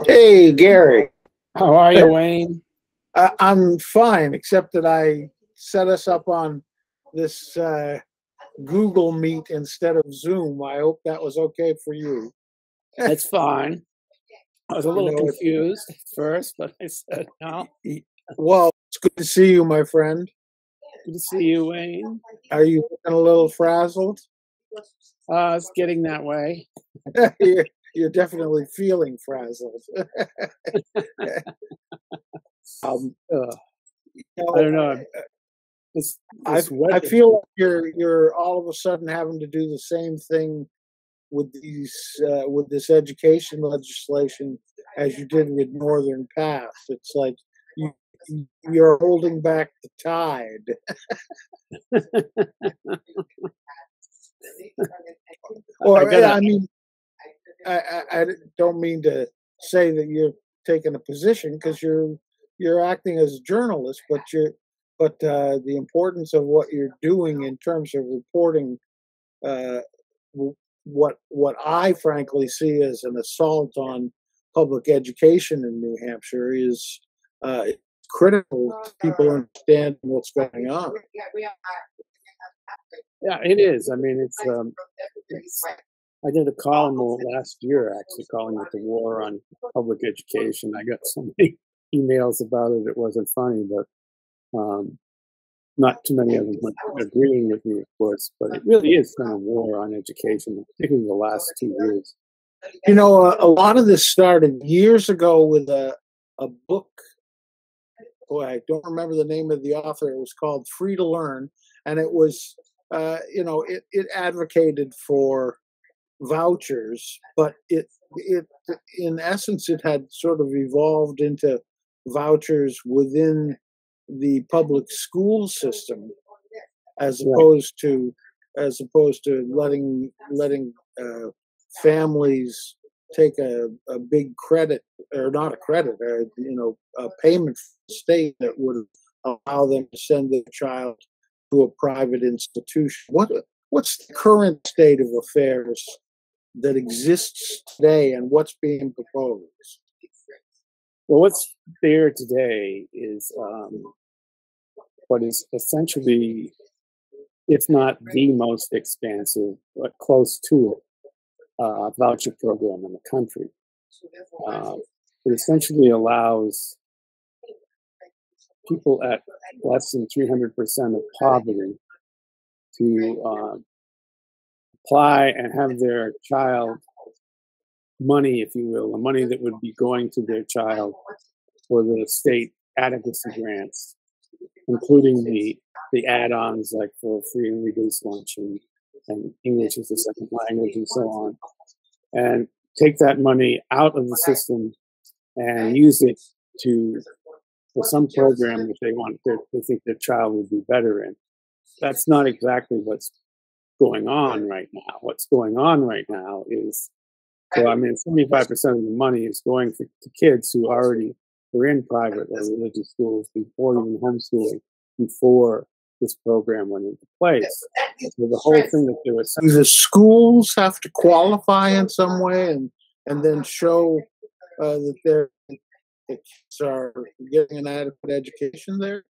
Hey, Gary. How are you, Wayne? I'm fine, except that I set us up on this Google Meet instead of Zoom. I hope that was okay for you. It's fine. I was a You little know, confused at first, but I said, no. well, it's good to see you, my friend. Good to see you, Wayne. Are you looking a little frazzled? It's getting that way. You're definitely feeling frazzled. um, you I don't know, know. This, I this weather. I feel like you're all of a sudden having to do the same thing with this education legislation as you did with Northern Path. It's like you, you're holding back the tide. Or gotta, I mean, I don't mean to say that you're taking a position because you're acting as a journalist, but the importance of what you're doing in terms of reporting uh, what I frankly see as an assault on public education in New Hampshire is critical to people understanding what's going on. yeah, it is. I mean, it's I did a column last year, actually, calling it the war on public education. I got so many emails about it. It wasn't funny, but not too many of them were agreeing with me, of course. But it really is kind of war on education, particularly the last 2 years. You know, a lot of this started years ago with a book. Boy, I don't remember the name of the author. It was called Free to Learn, and it was, it advocated for vouchers, but it in essence it had sort of evolved into vouchers within the public school system, as Right. opposed to letting families take a big credit, or not a credit, or a payment from the state that would allow them to send their child to a private institution. What's the current state of affairs that exists today, and what's being proposed? Well, what's there today is what is essentially, if not the most expansive, but close to it, voucher program in the country. It essentially allows people at less than 300% of poverty to apply and have their child money, if you will, the money that would be going to their child for the state adequacy grants, including the add-ons like for free and reduced lunch and English as a second language and so on, and take that money out of the system and use it for some program that they think their child would be better in. That's not exactly what's going on right now. What's going on right now is, 75% of the money is going to kids who already were in private or religious schools before even homeschooling, before this program went into place. So the whole thing that they were saying, Do the schools have to qualify in some way and then show that the kids are getting an adequate education there?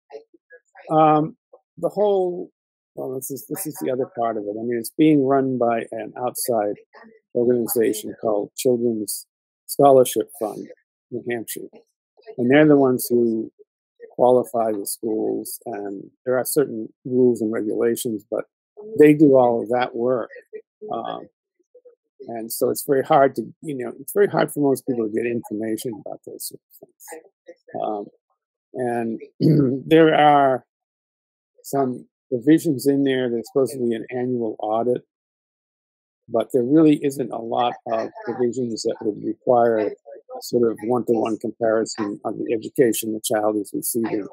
the whole, well, this is the other part of it. I mean, it's being run by an outside organization called Children's Scholarship Fund, New Hampshire, and they're the ones who qualify the schools. And there are certain rules and regulations, but they do all of that work. And so it's very hard to, it's very hard for most people to get information about those sort of things. And there are some provisions in there. There's supposed to be an annual audit, but there really isn't a lot of provisions that would require a sort of one-to-one comparison of the education the child is receiving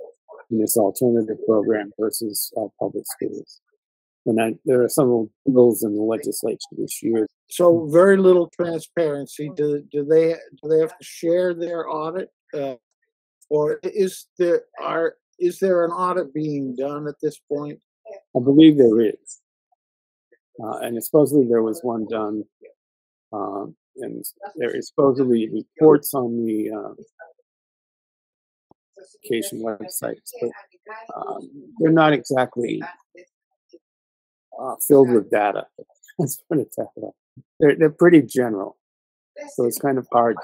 in this alternative program versus public schools. And there are some bills in the legislature this year. So very little transparency. Do they have to share their audit, or is there an audit being done at this point? I believe there is, and supposedly there was one done and there is supposedly reports on the education websites, but they're not exactly filled with data. Let's put it that way. They're pretty general, so it's kind of hard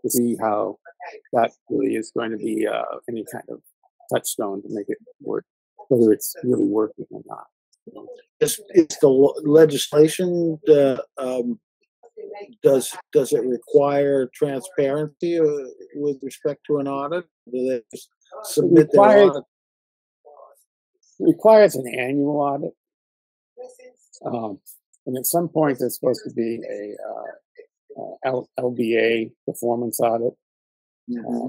to see how that really is going to be any kind of touchstone to make it work, whether it's really working or not. Is the legislation does it require transparency with respect to an audit? Do they just submit their audit? It requires an annual audit, and at some point there's supposed to be a LBA performance audit,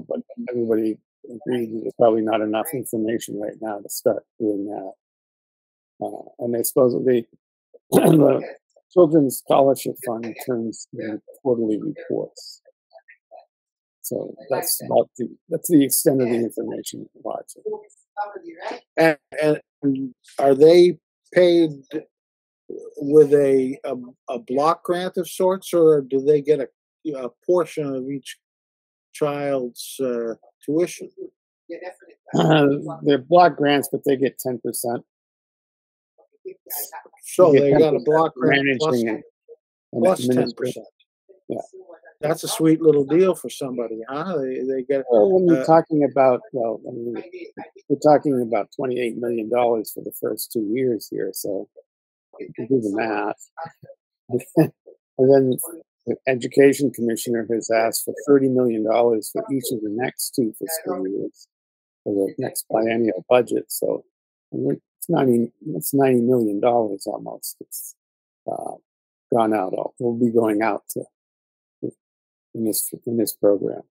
but everybody agreed that there's probably not enough information right now to start doing that. And they supposedly the Children's Scholarship Fund returns quarterly reports. So that's the extent of the information watching. And are they paid with a block grant of sorts, or do they get a portion of each child's tuition? They're block grants, but they get 10%. So they got a block grant plus 10%. Yeah, that's a sweet little deal for somebody, huh? They get. Well, when you're talking about, I mean, we're talking about $28 million for the first 2 years here, so you can do the math. And then the Education Commissioner has asked for $30 million for each of the next 2 fiscal years for the next biennial budget. So it's $90 million almost. It's gone out. Will be going out in this program.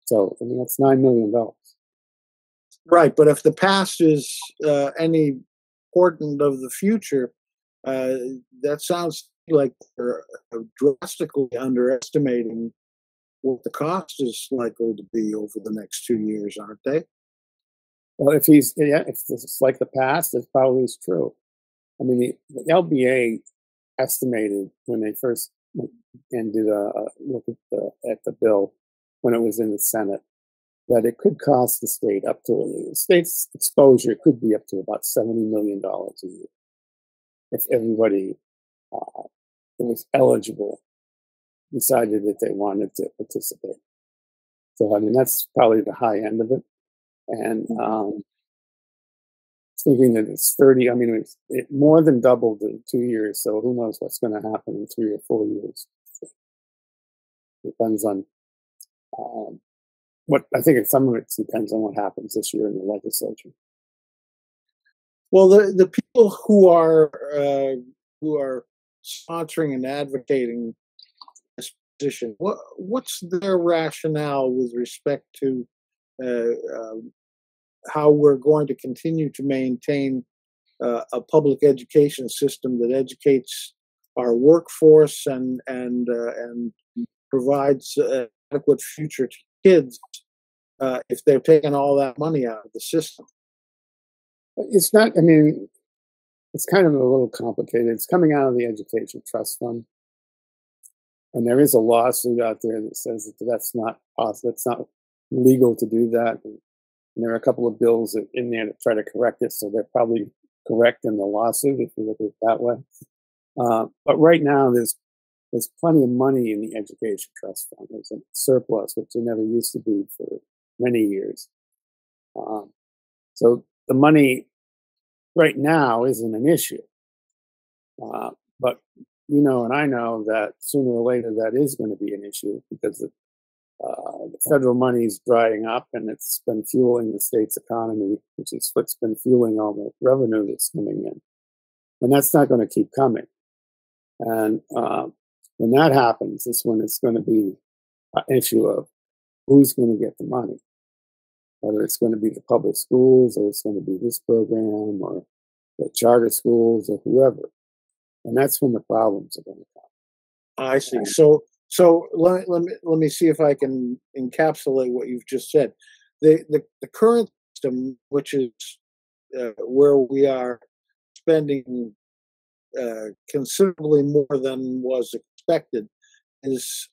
So I mean, that's $9 million. Right, but if the past is any portent of the future, that sounds like they're drastically underestimating what the cost is likely to be over the next 2 years, aren't they? Well, if it's like the past, it probably is true. I mean, the LBA estimated when they first did a look at the bill when it was in the Senate that it could cost the state up to the state's exposure could be up to about $70 million a year if everybody that was eligible decided that they wanted to participate. So I mean that's probably the high end of it, and thinking that it's 30. I mean it more than doubled in 2 years. So who knows what's going to happen in 3 or 4 years? Depends on what I think. Some of it depends on what happens this year in the legislature. Well, the people who are sponsoring and advocating this position, what's their rationale with respect to how we're going to continue to maintain a public education system that educates our workforce and provides an adequate future to kids if they're taking all that money out of the system? It's not. I mean, it's kind of a little complicated. It's coming out of the Education Trust Fund, and there is a lawsuit out there that says that that's not possible. It's not legal to do that. And there are a couple of bills in there to try to correct it, so they're probably correct in the lawsuit if you look at it that way. But right now, there's plenty of money in the Education Trust Fund. There's a surplus, which there never used to be for many years. So the money right now isn't an issue. But you know, and I know that sooner or later that is going to be an issue because the federal money is drying up and it's been fueling the state's economy, which is what's been fueling all the revenue that's coming in. And that's not going to keep coming. And when that happens, is when it's going to be an issue of who's going to get the money. Whether it's going to be the public schools or it's going to be this program or the charter schools or whoever. And that's when the problems are going to come. I see. So let me see if I can encapsulate what you've just said. The current system, which is where we are spending considerably more than was expected, is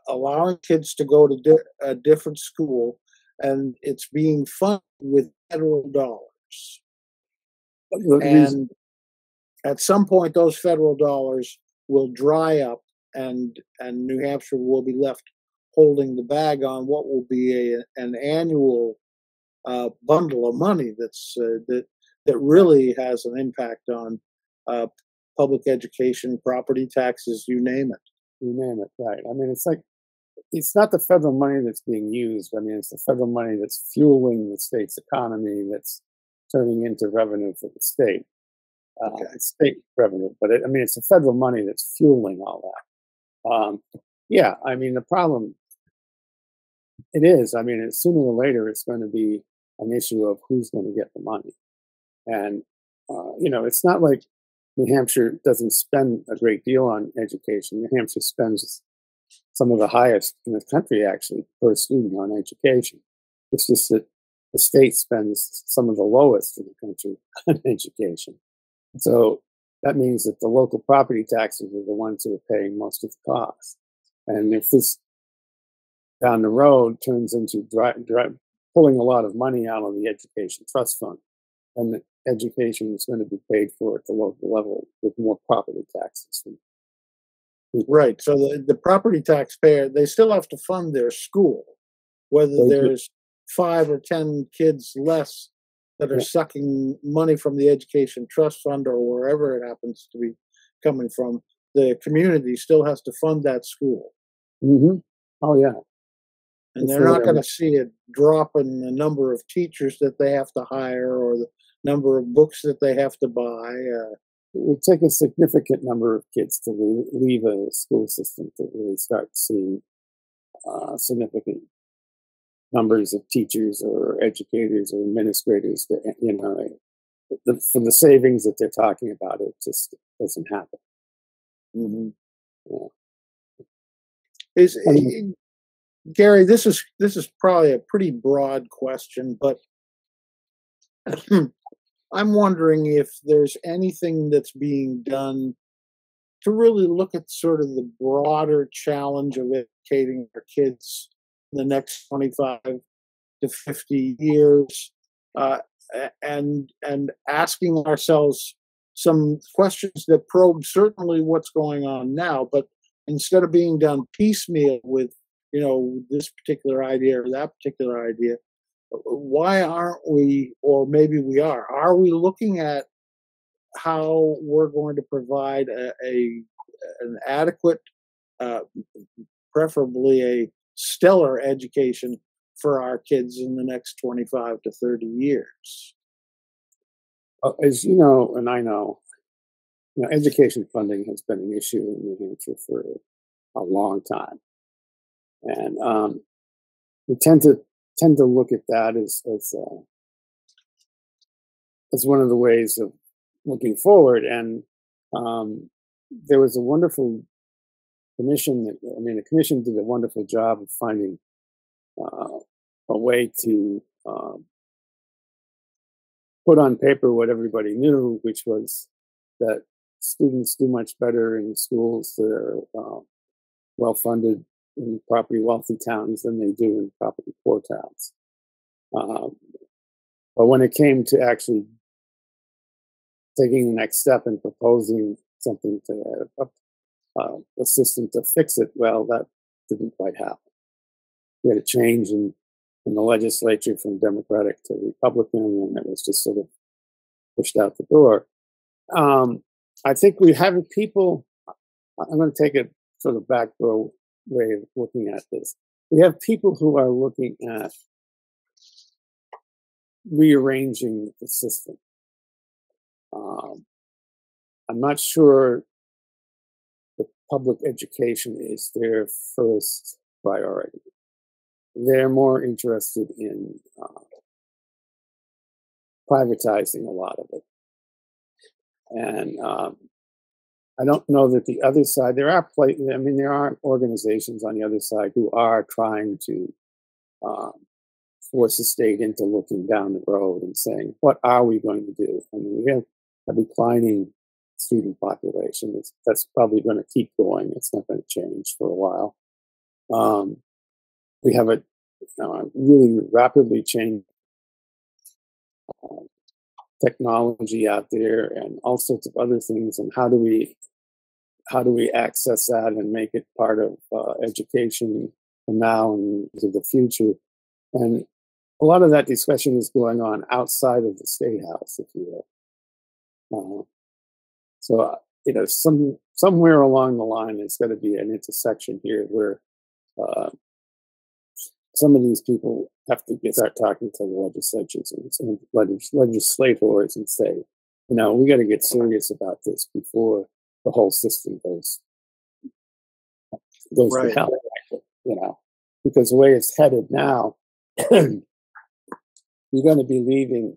allowing kids to go to a different school, and it's being funded with federal dollars. And at some point, those federal dollars will dry up, and New Hampshire will be left holding the bag on what will be an annual bundle of money that really has an impact on public education, property taxes, you name it. You name it, right? I mean, it's not the federal money that's being used. I mean, it's the federal money that's fueling the state's economy, that's turning into revenue for the state. It's state revenue, but I mean, it's the federal money that's fueling all that. Yeah, I mean, the problem, it is. I mean, sooner or later, it's going to be an issue of who's going to get the money. And, it's not like New Hampshire doesn't spend a great deal on education. New Hampshire spends some of the highest in the country, actually, per student on education. It's just that the state spends some of the lowest in the country on education. So that means that the local property taxes are the ones who are paying most of the cost. And if this down the road turns into pulling a lot of money out of the education trust fund, then the education is going to be paid for at the local level with more property taxes. Right. So the property taxpayer, they still have to fund their school, whether there's 5 or 10 kids less that are sucking money from the education trust fund or wherever it happens to be coming from. The community still has to fund that school. Mm-hmm. Oh, yeah. And they're not going to see a drop in the number of teachers that they have to hire or the number of books that they have to buy. It would take a significant number of kids to leave a school system to really start seeing significant numbers of teachers or educators or administrators. For the savings that they're talking about, it just doesn't happen. Mm-hmm. Yeah. Garry, this is probably a pretty broad question, but I'm wondering if there's anything that's being done to really look at sort of the broader challenge of educating our kids in the next 25 to 50 years, and asking ourselves some questions that probe certainly what's going on now, but instead of being done piecemeal with this particular idea or that particular idea, why aren't we, or maybe we are we looking at how we're going to provide an adequate, preferably a stellar education for our kids in the next 25 to 30 years? As you know, and I know, education funding has been an issue in New Hampshire for a long time. And we tend to look at that as one of the ways of looking forward. And there was a wonderful commission. The commission did a wonderful job of finding a way to put on paper what everybody knew, which was that students do much better in schools that are well-funded in property wealthy towns than they do in property poor towns. But when it came to actually taking the next step and proposing something to a system to fix it, well, that didn't quite happen. We had a change in the legislature from Democratic to Republican, and it was just sort of pushed out the door. I think we have people, I'm going to take a sort of backdoor way of looking at this. We have people who are looking at rearranging the system. I'm not sure that public education is their first priority. They're more interested in privatizing a lot of it. And I don't know that the other side, there are organizations on the other side who are trying to force the state into looking down the road and saying, what are we going to do? I mean, we have a declining student population. That's probably going to keep going. It's not going to change for a while. We have a really rapidly changing technology out there, and all sorts of other things. And how do we access that and make it part of education from now and into the future? And a lot of that discussion is going on outside of the State House, if you will. Somewhere along the line, there's got to be an intersection here where some of these people have to start talking to the legislatures and legislators and say, we got to get serious about this before the whole system goes right. to hell. Because the way it's headed now, you're going to be leaving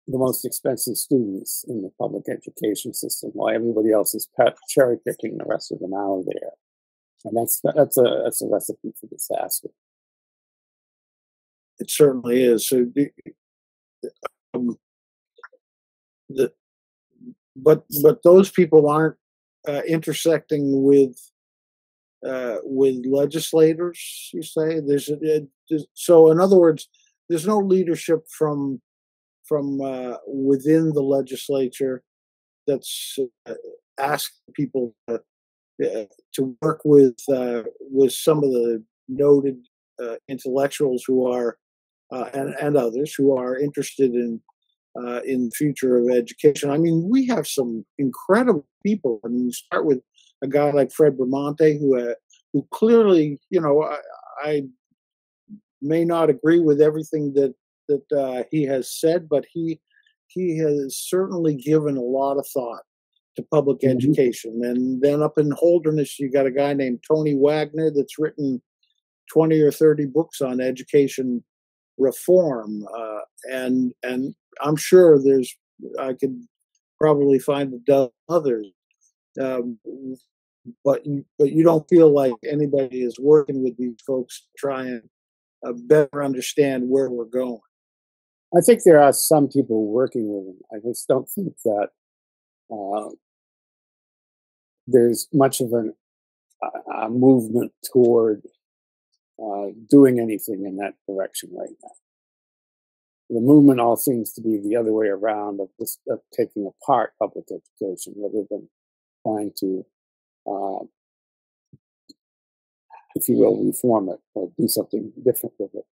the most expensive students in the public education system while everybody else is cherry picking the rest of them out of there, and that's a recipe for disaster. It certainly is. So, but those people aren't intersecting with legislators. You say so. In other words, there's no leadership from within the legislature that's asking people to work with some of the noted intellectuals who are and others who are interested in the future of education. I mean, we have some incredible people. I mean, you start with a guy like Fred Bramante, who clearly, I may not agree with everything that he has said, but he has certainly given a lot of thought to public education. And then up in Holderness, you got a guy named Tony Wagner that's written 20 or 30 books on education reform, and I'm sure I could probably find a dozen others, but you don't feel like anybody is working with these folks to try and better understand where we're going. I think there are some people working with them. I just don't think that there's much of a movement toward doing anything in that direction right now. The movement all seems to be the other way around, of taking apart public education rather than trying to, if you will, reform it or do something different with it.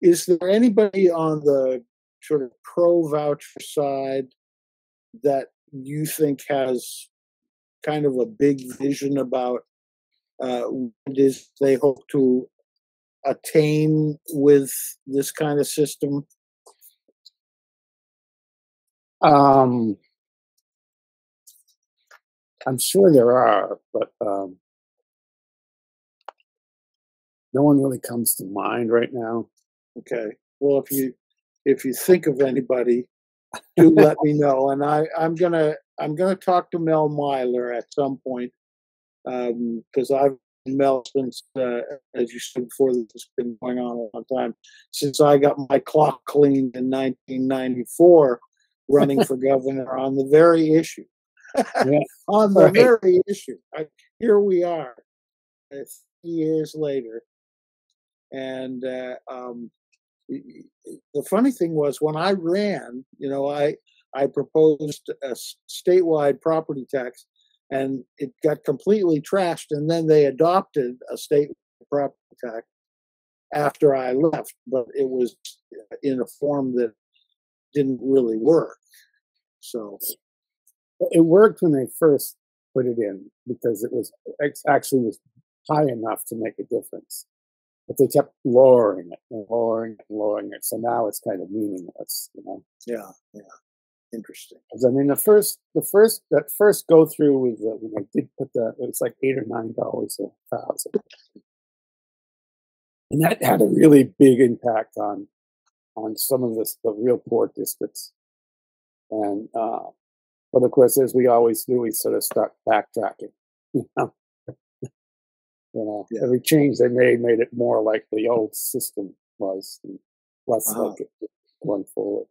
Is there anybody on the sort of pro-voucher side that you think has kind of a big vision about what it is they hope to attain with this kind of system? I'm sure there are, but no one really comes to mind right now. Okay. Well, if you think of anybody, do let me know. And I'm gonna talk to Mel Myler at some point, because I've known Mel since, as you said before, this has been going on a long time, since I got my clock cleaned in 1994, running for governor on the very issue. Yeah. On the very issue. Here we are, 3 years later, and the funny thing was, when I ran, I proposed a statewide property tax, and it got completely trashed. And then they adopted a statewide property tax after I left, but it was in a form that didn't really work. So it worked when they first put it in because it actually was high enough to make a difference. But they kept lowering it and lowering it and lowering it. So now it's kind of meaningless, Yeah. Interesting. I mean, that first go through with when I did put it was like $8 or $9 a thousand, and that had a really big impact on some of the real poor districts. And but of course, as we always do, we sort of start backtracking. Yeah. Every change they made it more like the old system was, and less like it going forward.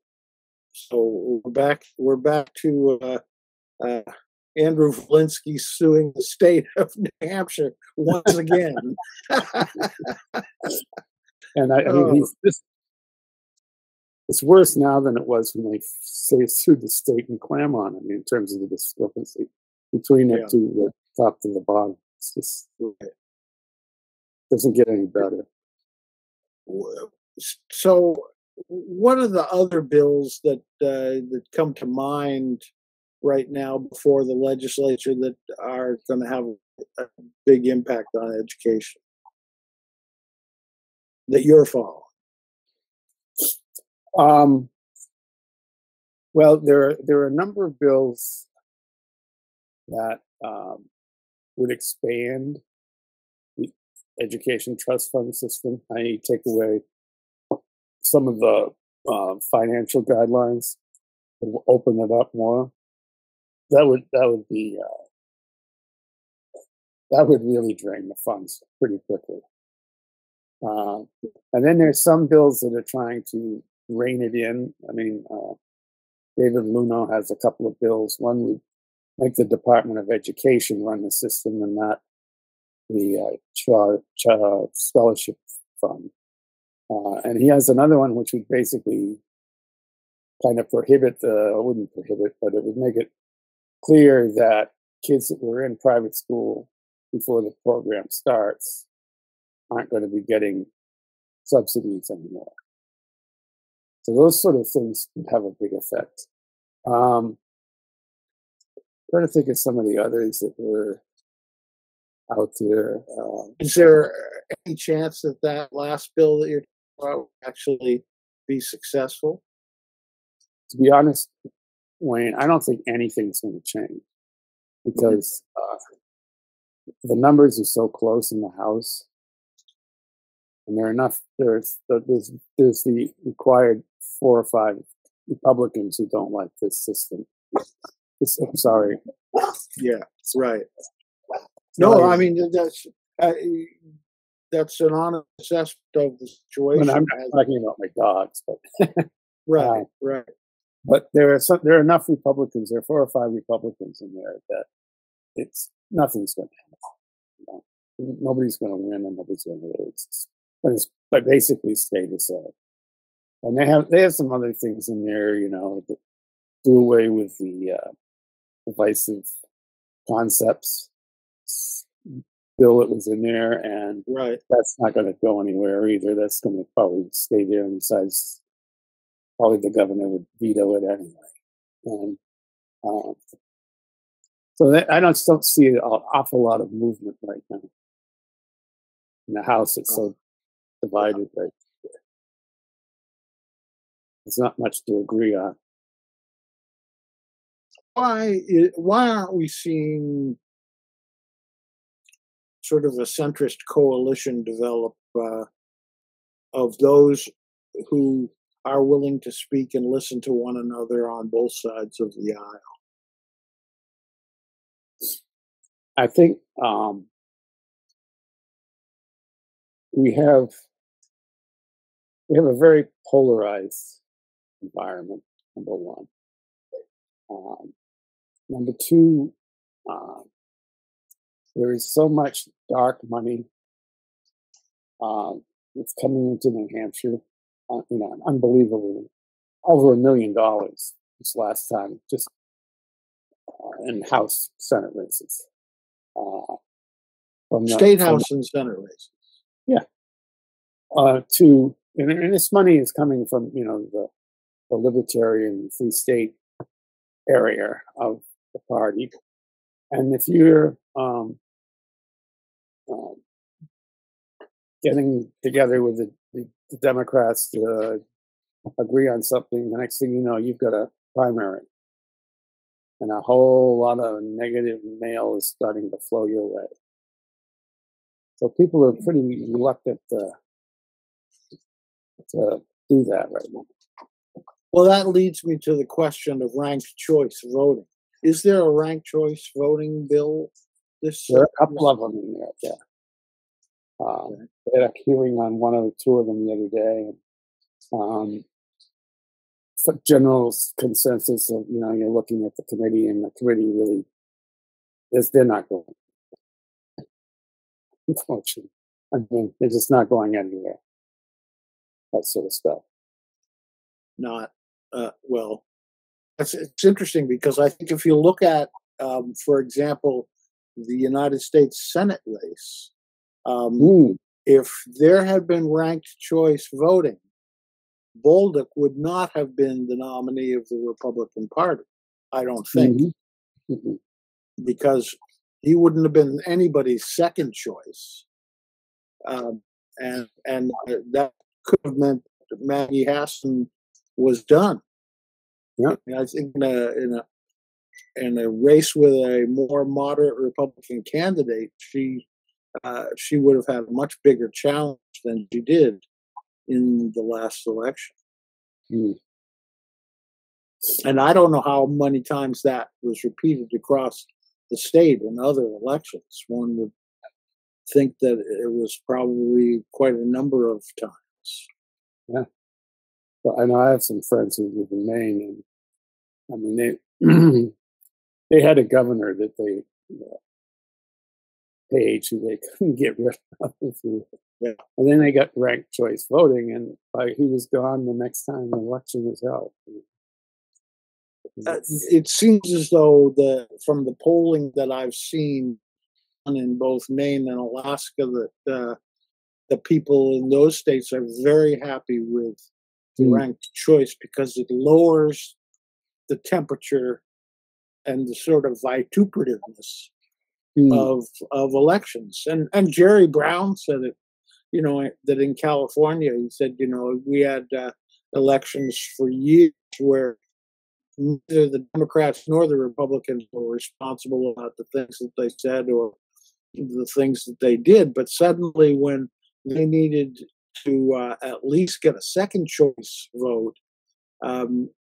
So we're back to Andrew Volinsky suing the state of New Hampshire once again. And I mean, it's worse now than it was when they sued the state in Claremont. I mean, in terms of the discrepancy between it to the top to the bottom. It's just doesn't get any better. So, what are the other bills that that come to mind right now before the legislature that are going to have a big impact on education that you're following? Well, there are a number of bills that would expand the education trust fund system, i.e., take away some of the financial guidelines and open it up more. That would really drain the funds pretty quickly. And then there's some bills that are trying to rein it in. I mean, David Luno has a couple of bills. One would make the Department of Education run the system and not the scholarship fund. And he has another one which would basically kind of wouldn't prohibit, but it would make it clear that kids that were in private school before the program starts aren't going to be getting subsidies anymore. So those sort of things would have a big effect. Trying to think of some of the others that were out there. Is there any chance that that last bill that you're talking about will actually be successful? To be honest, Wayne, I don't think anything's going to change because the numbers are so close in the House, and there are enough. There's the required 4 or 5 Republicans who don't like this system. I'm sorry. Yeah, right. No, I mean that's an honest assessment of the situation. I'm not talking about my dogs, but right. But there are enough Republicans. There are 4 or 5 Republicans in there that nothing's going to happen. Nobody's going to win and nobody's going to lose. But basically stay the same. And they have some other things in there, that do away with the divisive concepts bill that was in there, and that's not going to go anywhere either. That's going to probably stay there, and besides, probably the governor would veto it anyway. And so I don't see an awful lot of movement right now in the House. It's so divided right there. There's not much to agree on. Why aren't we seeing sort of a centrist coalition develop of those who are willing to speak and listen to one another on both sides of the aisle? I think we have a very polarized environment, number one. Number two, there is so much dark money that's coming into New Hampshire. Unbelievable, over $1 million this last time, just in House Senate races. State House and Senate races. Yeah. And this money is coming from the libertarian Free State area of the party, and if you're getting together with the Democrats to agree on something, the next thing you know, you've got a primary, and a whole lot of negative mail is starting to flow your way. So people are pretty reluctant to do that right now. Well, that leads me to the question of ranked choice voting. Is there a ranked choice voting bill? There are a couple of them in there, yeah. We had a hearing on 1 or 2 of them the other day. general consensus of, you're looking at the committee, and the committee really they're not going. Unfortunately, I mean, they're just not going anywhere. That sort of stuff. Not well. It's interesting because I think if you look at, for example, the United States Senate race, if there had been ranked choice voting, Bolduc would not have been the nominee of the Republican Party. I don't think, because he wouldn't have been anybody's second choice, and that could have meant that Maggie Hassan was done. Yeah, I think in a race with a more moderate Republican candidate, she would have had a much bigger challenge than she did in the last election. And I don't know how many times that was repeated across the state in other elections. One would think that it was probably quite a number of times. Yeah. Well, I know I have some friends who live in Maine, and I mean they had a governor that they page who they couldn't get rid of. Yeah. And then they got ranked choice voting, and he was gone the next time the election was held. It seems as though from the polling that I've seen in both Maine and Alaska, that the people in those states are very happy with the ranked choice because it lowers the temperature and the sort of vituperativeness of elections. And Jerry Brown said it, that in California, he said, we had elections for years where neither the Democrats nor the Republicans were responsible about the things that they said or the things that they did. But suddenly, when they needed to at least get a second choice vote,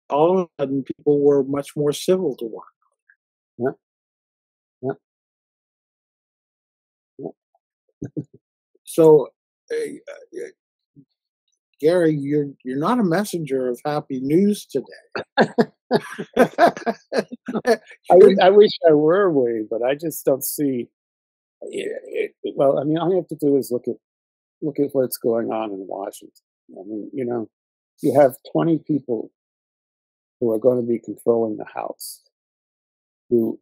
all of a sudden people were much more civil to one another. Yeah. So, Garry, you're not a messenger of happy news today. I wish I were, Wayne, but I just don't see. Well, I mean, all you have to do is look at what's going on in Washington. I mean, you have 20 people who are going to be controlling the House, who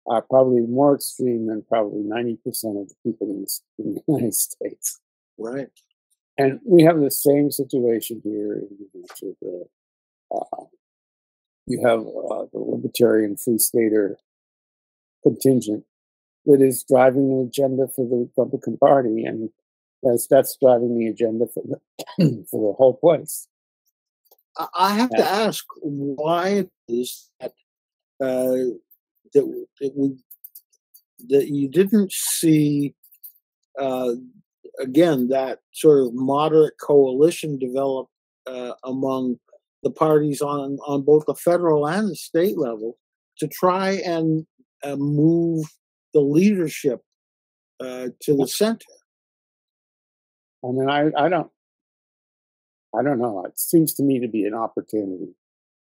are probably more extreme than probably 90% of the people in the United States. Right. And we have the same situation here in New Hampshire. You have the Libertarian Free Stater contingent that is driving the agenda for the Republican Party, and that's driving the agenda for the whole place. I have to ask why it is that that you didn't see again that sort of moderate coalition develop among the parties on both the federal and the state level to try and move the leadership to the center. I mean, I don't know. It seems to me to be an opportunity.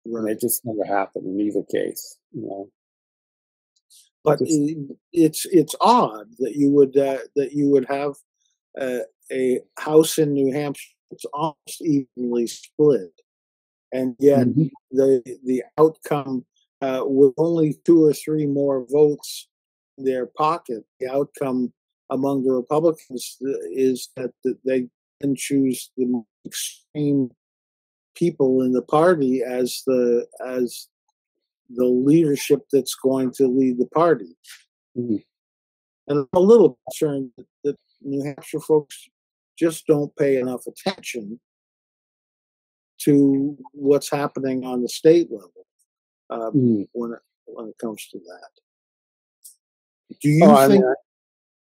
Right. And it just never happened in either case, But it's odd that you would have a house in New Hampshire that's almost evenly split, and yet the outcome with only 2 or 3 more votes in their pocket, the outcome among the Republicans is that they can choose the extreme people in the party as the leadership that's going to lead the party. And I'm a little concerned that New Hampshire folks just don't pay enough attention to what's happening on the state level when it comes to that. Do you think?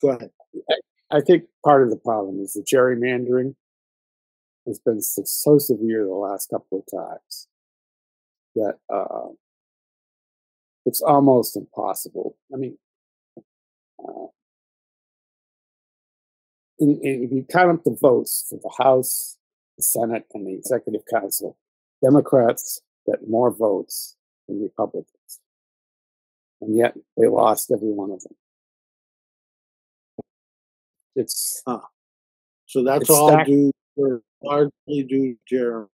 Go ahead. I think part of the problem is the gerrymandering has been so severe the last couple of times that it's almost impossible. I mean, if you count up the votes for the House, the Senate, and the Executive Council, Democrats get more votes than Republicans, and yet they lost every one of them. It's So that's it's all stacked. due, or largely due to Jeremy.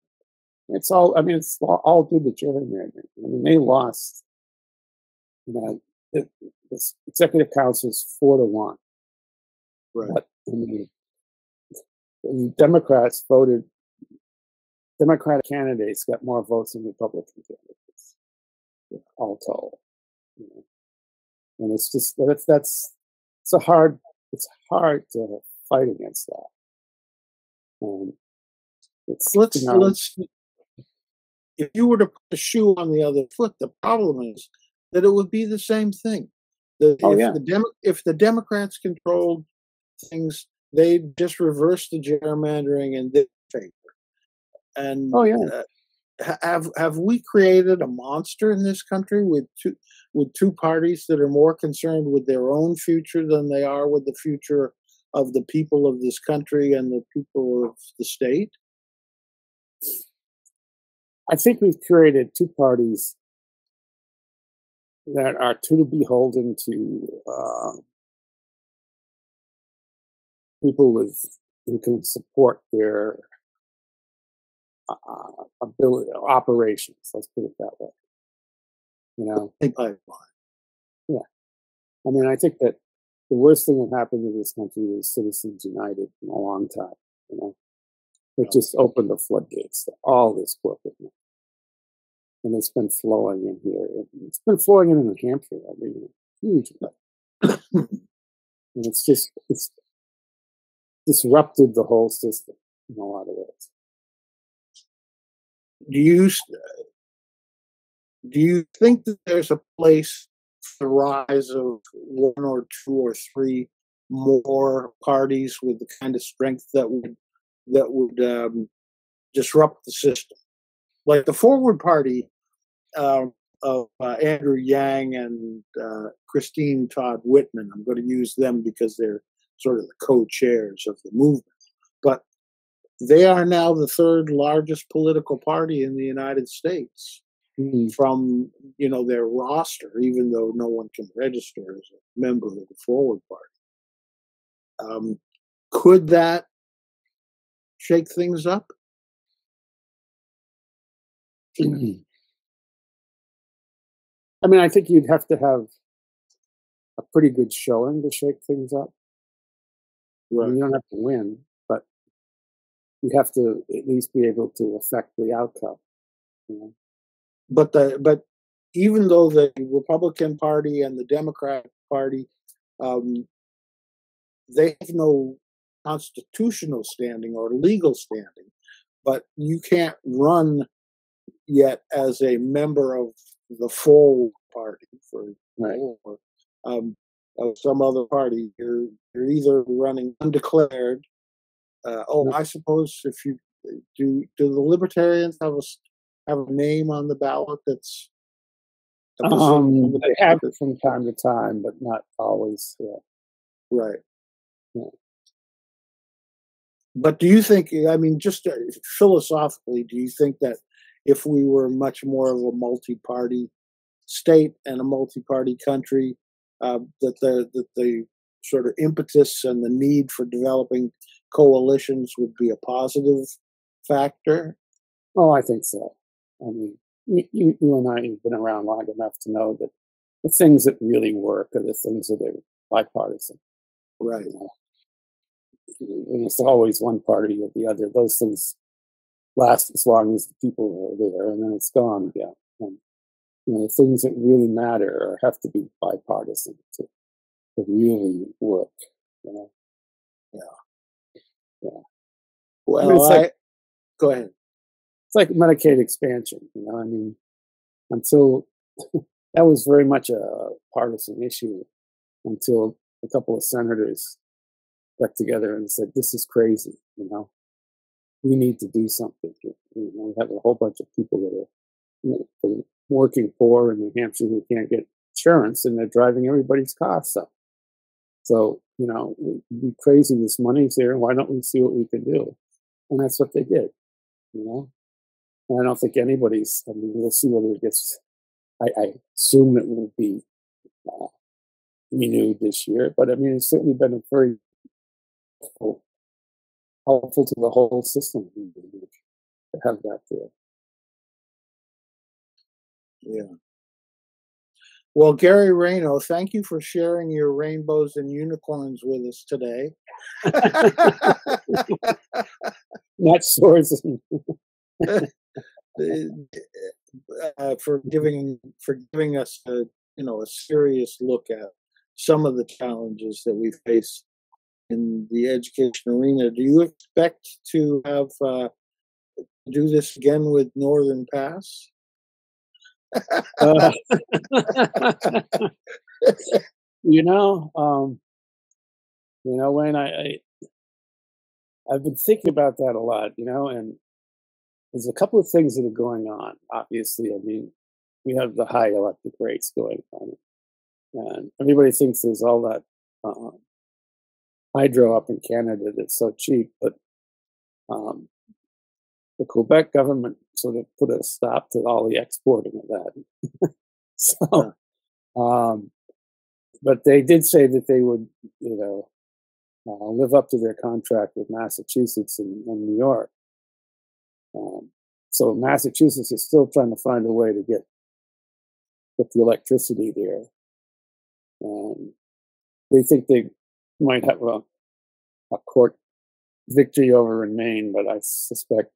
It's all. I mean, it's all due to gerrymandering. I mean, they lost. You know, the executive council is 4-1, Right. but the Democrats voted. Democratic candidates got more votes than Republican candidates, all told. You know? And it's just it's hard to fight against that. And let's if you were to put a shoe on the other foot, the problem is that it would be the same thing. If the Democrats controlled things, they'd just reverse the gerrymandering in their favor. And have we created a monster in this country with two parties that are more concerned with their own future than they are with the future of the people of this country and the people of the state? I think we've created two parties that are too beholden to people who can support their ability operations. Let's put it that way. You know, yeah. I mean, I think that the worst thing that happened to this country was Citizens United in a long time. You know, it just opened the floodgates to all this corporate money. And it's been flowing in here. It's been flowing in New Hampshire. I mean, huge. And it's disrupted the whole system in a lot of ways. Do you think that there's a place for the rise of one or two or three more parties with the kind of strength that would disrupt the system? Like the Forward Party of Andrew Yang and Christine Todd Whitman. I'm going to use them because they're sort of the co-chairs of the movement. But they are now the third largest political party in the United States from, their roster, even though no one can register as a member of the Forward Party. Could that shake things up? I mean, I think you'd have to have a pretty good showing to shake things up. Right. I mean, you don't have to win, but you have to at least be able to affect the outcome. You know? But even though the Republican Party and the Democratic Party, they have no constitutional standing or legal standing, but you can't run yet as a member of the Forward Party or some other party. You're either running undeclared. I suppose if you do the Libertarians have a name on the ballot that's they have it from time to time, but not always. Yeah. Right. Yeah. But do you think? I mean, just philosophically, do you think that if we were much more of a multi-party state and a multi-party country, that the sort of impetus and the need for developing coalitions would be a positive factor? Oh, I think so. I mean, you and I have been around long enough to know that the things that really work are the things that are bipartisan. Right. And it's always one party or the other. Those things last as long as the people are there, and then it's gone again. And the things that really matter have to be bipartisan to really work. Yeah. Well, go ahead. It's like Medicaid expansion. I mean, until that was very much a partisan issue until a couple of senators got together and said, "This is crazy. We need to do something." We have a whole bunch of people that are working poor in New Hampshire who can't get insurance, and they're driving everybody's costs up. So, we crazy. This money's there. Why don't we see what we can do? And that's what they did. And I don't think anybody's. I mean, we'll see whether it gets. I assume it will be uh, renewed this year, but I mean, it's certainly been a very helpful, helpful to the whole system to have that there. Yeah. Well, Garry Rayno, thank you for sharing your rainbows and unicorns with us today. Not swords. For giving us a a serious look at some of the challenges that we face in the education arena. Do you expect to have do this again with Northern Pass? Uh, you know, when I've been thinking about that a lot, and there's a couple of things that are going on. Obviously, I mean, we have the high electric rates going on, and everybody thinks there's all that hydro up in Canada that's so cheap, but the Quebec government sort of put a stop to all the exporting of that. So, but they did say that they would, live up to their contract with Massachusetts and New York. So Massachusetts is still trying to find a way to get the electricity there. They think they might have a court victory over in Maine, but I suspect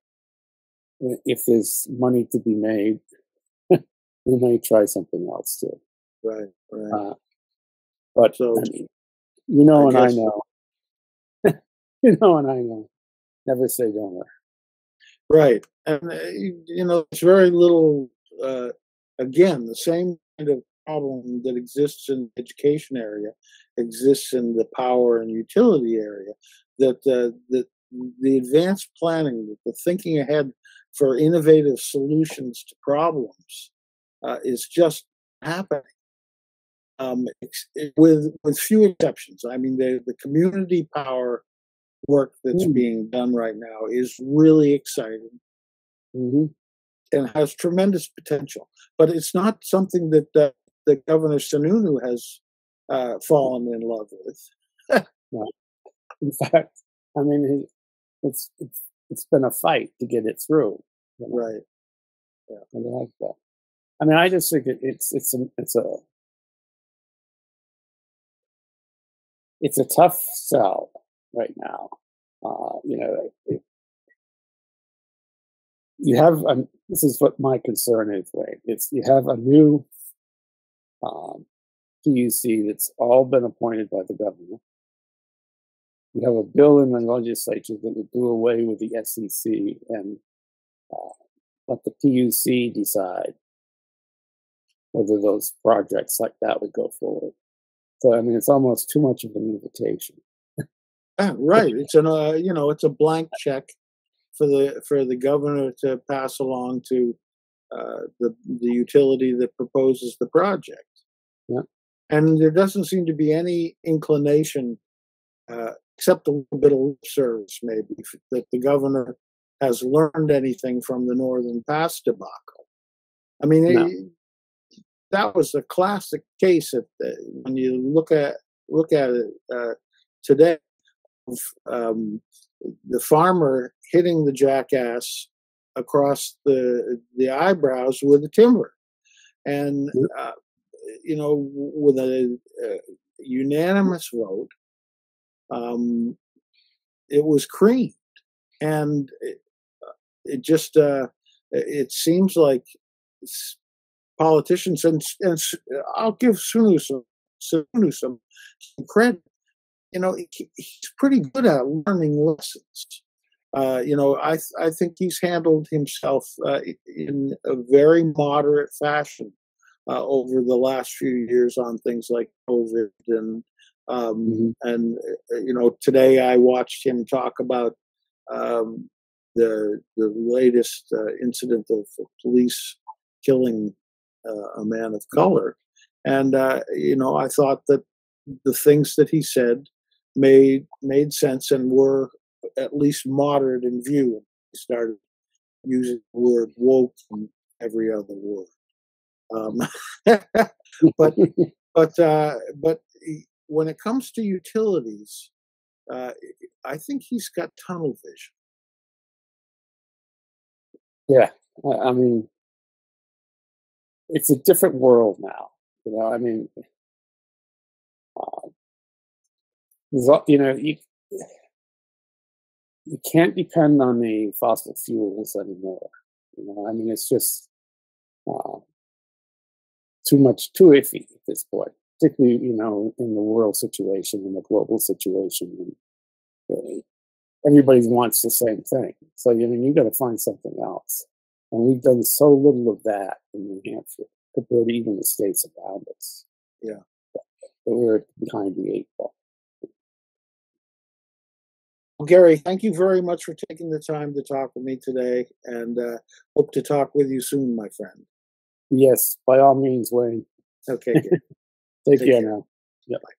if there's money to be made, we may try something else too. Right. But so, I mean, and I know. And I know. Never say never. Right. And, it's very little, again, the same kind of problem that exists in the education area exists in the power and utility area, that the advanced planning, the thinking ahead for innovative solutions to problems is just happening. With few exceptions. I mean, the community power work that's being done right now is really exciting and has tremendous potential. But it's not something that Governor Sununu has fallen in love with. No. In fact, I mean, it's been a fight to get it through. Right. Yeah, I like that. I mean, I just think it's a tough sell right now. You have this is what my concern is. Right, you have a new PUC that's all been appointed by the governor. You have a bill in the legislature that would do away with the SEC and let the PUC decide whether those projects like that would go forward. So I mean, it's almost too much of an invitation. Right. It's it's a blank check for the governor to pass along to the utility that proposes the project. Yeah. And there doesn't seem to be any inclination, except a little bit of lip service, maybe, that the governor has learned anything from the Northern Pass debacle. I mean, that was a classic case when you look at it today. The farmer hitting the jackass across the eyebrows with a timber, and with a unanimous vote, it was creamed, and it just it seems like politicians and I'll give Sununu some credit. He's pretty good at learning lessons. I think he's handled himself in a very moderate fashion over the last few years on things like COVID and today I watched him talk about the latest incident of police killing a man of color, and I thought that the things that he said made sense and were at least moderate in view. He started using the word woke in every other word. Um, but when it comes to utilities, uh, I think he's got tunnel vision. Yeah, I mean, it's a different world now. I mean, uh, you can't depend on the fossil fuels anymore. I mean, it's just uh, too iffy at this point, particularly in the world situation, in the global situation. And everybody wants the same thing, so you got to find something else. And we've done so little of that in New Hampshire compared to even the states around us. Yeah, but we're behind the eight ball. Well, Garry, thank you very much for taking the time to talk with me today, and hope to talk with you soon, my friend. Yes, by all means, Wayne. Okay. Take care now. Yep. Bye.